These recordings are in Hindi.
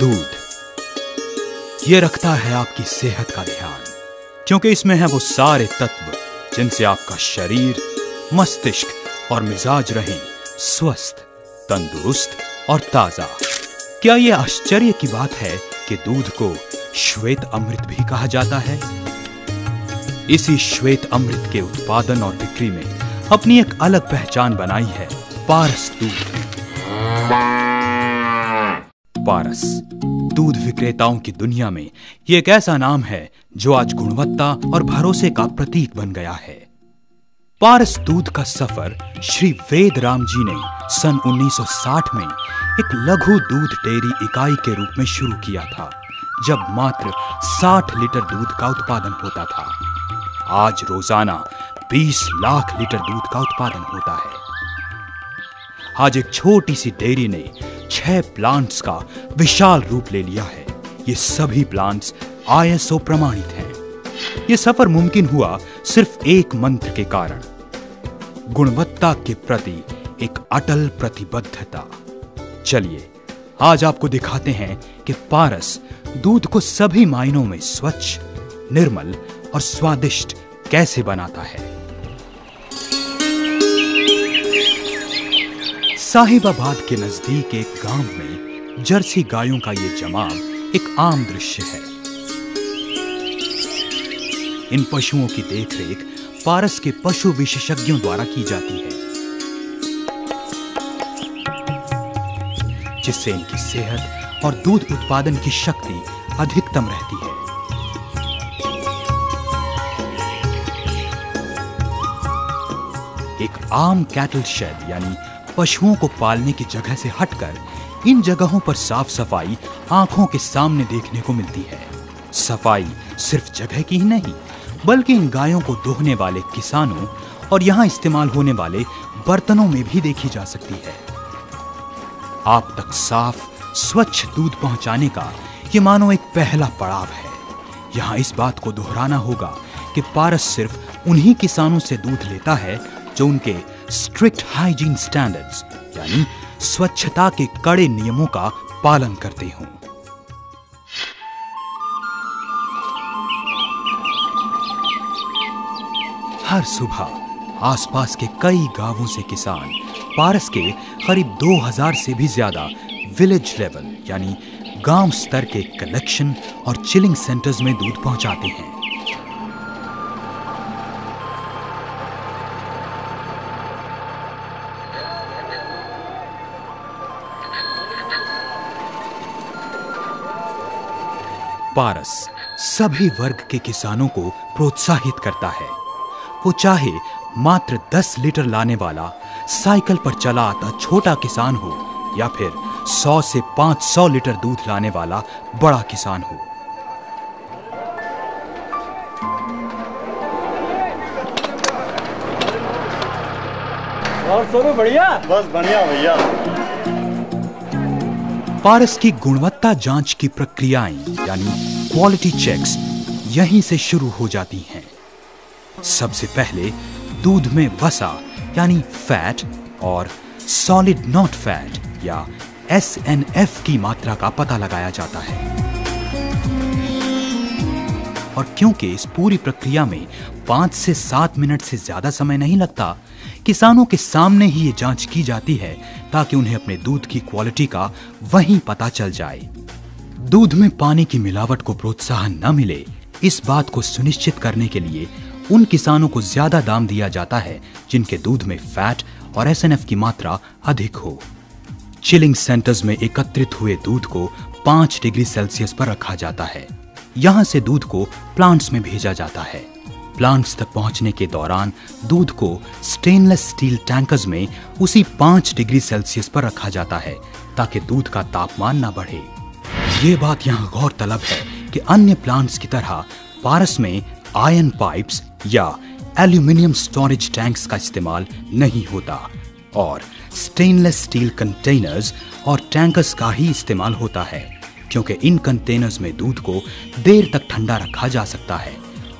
दूध ये रखता है आपकी सेहत का ध्यान, क्योंकि इसमें है वो सारे तत्व जिनसे आपका शरीर, मस्तिष्क और मिजाज रहें स्वस्थ, तंदुरुस्त और ताजा। क्या यह आश्चर्य की बात है कि दूध को श्वेत अमृत भी कहा जाता है? इसी श्वेत अमृत के उत्पादन और बिक्री में अपनी एक अलग पहचान बनाई है पारस दूध। पारस दूध विक्रेताओं की दुनिया में यह एक ऐसा नाम है जो आज गुणवत्ता और भरोसे का प्रतीक बन गया है। पारस दूध का सफर श्री वेद राम जी ने सन 1960 में एक लघु दूध डेयरी इकाई के रूप में शुरू किया था, जब मात्र 60 लीटर दूध का उत्पादन होता था। आज रोजाना 20 लाख लीटर दूध का उत्पादन होता है। आज एक छोटी सी डेयरी ने 6 प्लांट्स का विशाल रूप ले लिया है। ये सभी प्लांट्स ISO प्रमाणित हैं। ये सफर मुमकिन हुआ सिर्फ एक मंत्र के कारण, गुणवत्ता के प्रति एक अटल प्रतिबद्धता। चलिए आज आपको दिखाते हैं कि पारस दूध को सभी मायनों में स्वच्छ, निर्मल और स्वादिष्ट कैसे बनाता है। साहिबाबाद के नजदीक एक गांव में जर्सी गायों का ये जमाव एक आम दृश्य है। इन पशुओं की देखरेख पारस के पशु विशेषज्ञों द्वारा की जाती है, जिससे इनकी सेहत और दूध उत्पादन की शक्ति अधिकतम रहती है। एक आम कैटल शेड यानी पशुओं को पालने की जगह से हटकर इन जगहों पर साफ सफाई आंखों के सामने देखने को मिलती है। सफाई सिर्फ जगह की ही नहीं, बल्कि इन गायों को दोहने वाले किसानों और यहां इस्तेमाल होने वाले बर्तनों में भी देखी जा सकती है। आप तक साफ, स्वच्छ दूध पहुंचाने का ये मानो एक पहला पड़ाव है। यहां इस बात को दोहराना होगा कि पारस सिर्फ उन्हीं किसानों से दूध लेता है जो उनके स्ट्रिक्ट हाइजीन स्टैंडर्ड्स यानी स्वच्छता के कड़े नियमों का पालन करते हों। हर सुबह आसपास के कई गांवों से किसान पारस के करीब 2000 से भी ज्यादा विलेज लेवल यानी गांव स्तर के कलेक्शन और चिलिंग सेंटर्स में दूध पहुंचाते हैं। पारस सभी वर्ग के किसानों को प्रोत्साहित करता है। वो चाहे मात्र 10 लीटर लाने वाला साइकिल पर चला आता छोटा किसान हो या फिर 100 से 500 लीटर दूध लाने वाला बड़ा किसान हो। और सोनू बढ़िया? बस बढ़िया भैया। पारस की गुणवत्ता जांच की प्रक्रियाएं यानी क्वालिटी चेक्स यहीं से शुरू हो जाती हैं। सबसे पहले दूध में वसा यानी फैट और सॉलिड नॉट फैट या SNF की मात्रा का पता लगाया जाता है। और क्योंकि इस पूरी प्रक्रिया में 5 से 7 मिनट से ज्यादा समय नहीं लगता, किसानों के सामने ही ये जांच की जाती है ताकि उन्हें अपने दूध की क्वालिटी का वहीं पता चल जाए। दूध में पानी की मिलावट को प्रोत्साहन न मिले, इस बात को सुनिश्चित करने के लिए उन किसानों को ज्यादा दाम दिया जाता है जिनके दूध में फैट और SNF की मात्रा अधिक हो। चिलिंग सेंटर्स में एकत्रित हुए दूध को 5 डिग्री सेल्सियस पर रखा जाता है। यहां से दूध को प्लांट्स में भेजा जाता है। प्लांट्स तक पहुंचने के दौरान दूध को स्टेनलेस स्टील टैंकर्स में उसी 5 डिग्री सेल्सियस पर रखा जाता है ताकि दूध का तापमान न बढ़े। ये बात यहाँ गौरतलब है कि अन्य प्लांट्स की तरह पारस में आयरन पाइप्स या एल्यूमिनियम स्टोरेज टैंक्स का इस्तेमाल नहीं होता और स्टेनलेस स्टील कंटेनर्स और टैंकर्स का ही इस्तेमाल होता है, क्योंकि इन कंटेनर्स में दूध को देर तक ठंडा रखा जा सकता है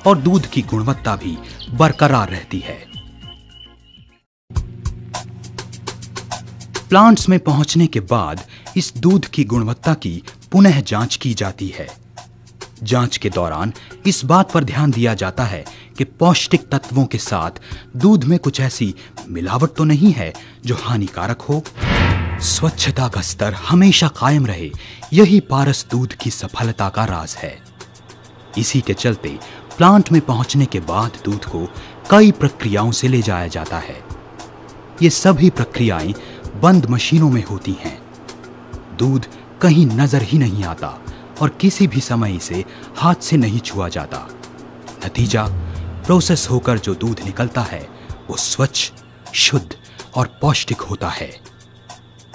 और दूध की गुणवत्ता भी बरकरार रहती है। प्लांट्स में पहुंचने के बाद इस दूध की गुणवत्ता की पुनः जांच की जाती है। जांच के दौरान इस बात पर ध्यान दिया जाता है कि पौष्टिक तत्वों के साथ दूध में कुछ ऐसी मिलावट तो नहीं है जो हानिकारक हो। स्वच्छता का स्तर हमेशा कायम रहे, यही पारस दूध की सफलता का राज है। इसी के चलते प्लांट में पहुंचने के बाद दूध को कई प्रक्रियाओं से ले जाया जाता है। ये सभी प्रक्रियाएं बंद मशीनों में होती हैं। दूध कहीं नजर ही नहीं आता और किसी भी समय इसे हाथ से नहीं छुआ जाता। नतीजा, प्रोसेस होकर जो दूध निकलता है वो स्वच्छ, शुद्ध और पौष्टिक होता है।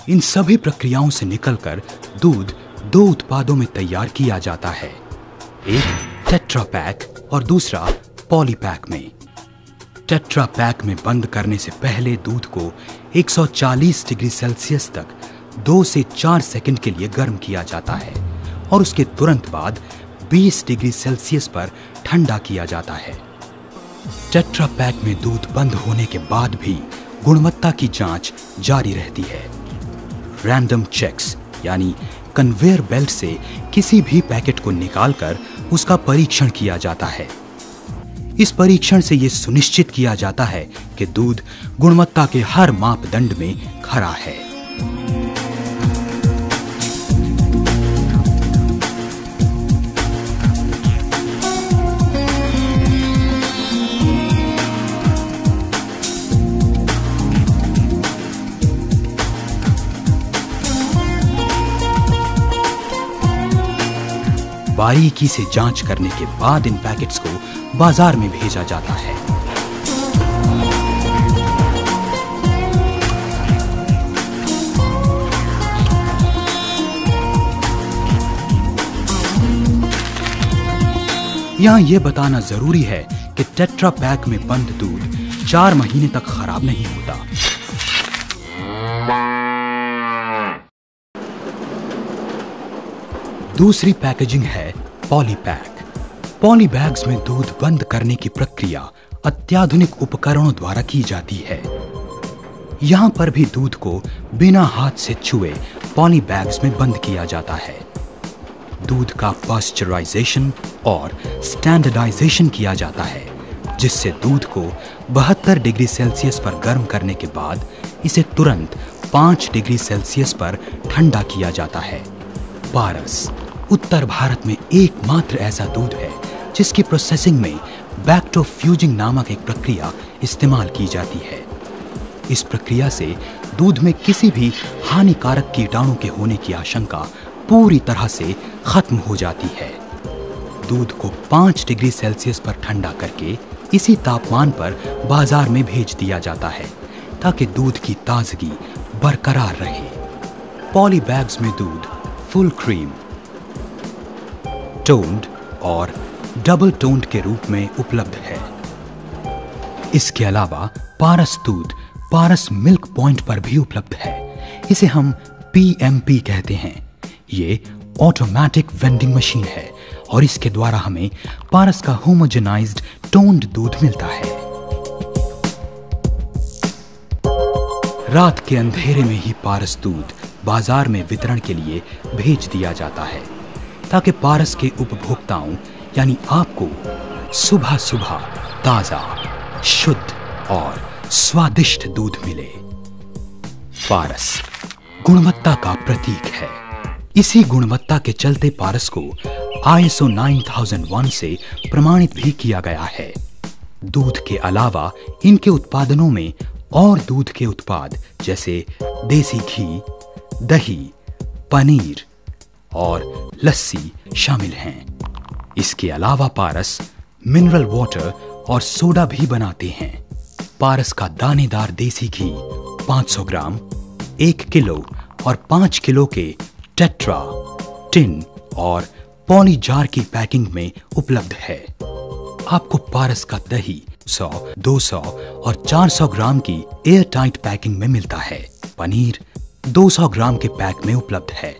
इन सभी प्रक्रियाओं से निकलकर दूध दो उत्पादों में तैयार किया जाता है, एक टेट्रा पैक और दूसरा पॉली पैक में। टेट्रा पैक में बंद करने से पहले दूध को 140 डिग्री सेल्सियस तक 2 से 4 सेकंड के लिए गर्म किया जाता है और उसके तुरंत बाद 20 डिग्री सेल्सियस पर ठंडा किया जाता है। टेट्रा पैक में दूध बंद होने के बाद भी गुणवत्ता की जांच जारी रहती है। रैंडम चेक्स यानी कन्वेयर बेल्ट से किसी भी पैकेट को निकालकर उसका परीक्षण किया जाता है। इस परीक्षण से यह सुनिश्चित किया जाता है कि दूध गुणवत्ता के हर मापदंड में खरा है। बारीकी से जांच करने के बाद इन पैकेट्स को बाजार में भेजा जाता है। यहां यह बताना जरूरी है कि टेट्रा पैक में बंद दूध 4 महीने तक खराब नहीं होता। दूसरी पैकेजिंग है पॉली पैक। पॉली बैग्स में दूध बंद करने की प्रक्रिया अत्याधुनिक उपकरणों द्वारा की जाती है। यहां पर भी दूध को बिना हाथ से छुए पॉली बैग्स में बंद किया जाता है। दूध का पास्चराइजेशन और स्टैंडर्डाइजेशन किया जाता है, जिससे दूध को 72 डिग्री सेल्सियस पर गर्म करने के बाद इसे तुरंत 5 डिग्री सेल्सियस पर ठंडा किया जाता है। पारस उत्तर भारत में एकमात्र ऐसा दूध है जिसकी प्रोसेसिंग में बैक्टोफ्यूजिंग नामक एक प्रक्रिया इस्तेमाल की जाती है। इस प्रक्रिया से दूध में किसी भी हानिकारक कीटाणु के होने की आशंका पूरी तरह से खत्म हो जाती है। दूध को 5 डिग्री सेल्सियस पर ठंडा करके इसी तापमान पर बाजार में भेज दिया जाता है ताकि दूध की ताजगी बरकरार रहे। पॉली बैग्स में दूध फुल क्रीम, टोन्ड और डबल टोन्ड के रूप में उपलब्ध है। इसके अलावा पारस दूध पारस मिल्क पॉइंट पर भी उपलब्ध है। इसे हम PMP कहते हैं। ये ऑटोमेटिक वेंडिंग मशीन है और इसके द्वारा हमें पारस का होमोजेनाइज्ड टोन्ड दूध मिलता है। रात के अंधेरे में ही पारस दूध बाजार में वितरण के लिए भेज दिया जाता है ताकि पारस के उपभोक्ताओं यानी आपको सुबह सुबह ताजा, शुद्ध और स्वादिष्ट दूध मिले। पारस गुणवत्ता का प्रतीक है। इसी गुणवत्ता के चलते पारस को ISO 9001 से प्रमाणित भी किया गया है। दूध के अलावा इनके उत्पादनों में और दूध के उत्पाद जैसे देसी घी, दही, पनीर और लस्सी शामिल हैं। इसके अलावा पारस मिनरल वाटर और सोडा भी बनाते हैं। पारस का दानेदार देसी घी 500 ग्राम, 1 किलो और 5 किलो के टेट्रा, टिन और पॉली जार की पैकिंग में उपलब्ध है। आपको पारस का दही 100, 200 और 400 ग्राम की एयर टाइट पैकिंग में मिलता है। पनीर 200 ग्राम के पैक में उपलब्ध है।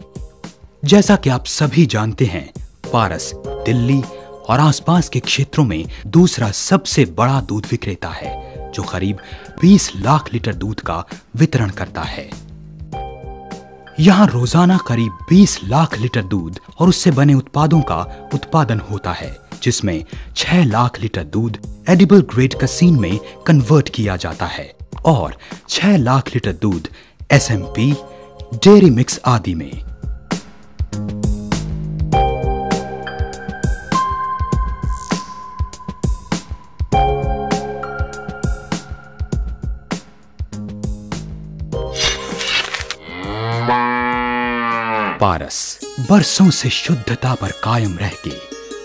जैसा कि आप सभी जानते हैं, पारस दिल्ली और आसपास के क्षेत्रों में दूसरा सबसे बड़ा दूध विक्रेता है, जो करीब 20 लाख लीटर दूध का वितरण करता है। यहाँ रोजाना करीब 20 लाख लीटर दूध और उससे बने उत्पादों का उत्पादन होता है, जिसमें 6 लाख लीटर दूध एडिबल ग्रेड कसीन में कन्वर्ट किया जाता है और 6 लाख लीटर दूध SMP, डेयरी मिक्स आदि में। पारस बरसों से शुद्धता पर कायम रह के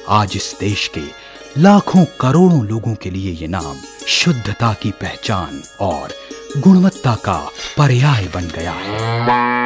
आज इस देश के लाखों करोड़ों लोगों के लिए ये नाम शुद्धता की पहचान और गुणवत्ता का पर्याय बन गया है।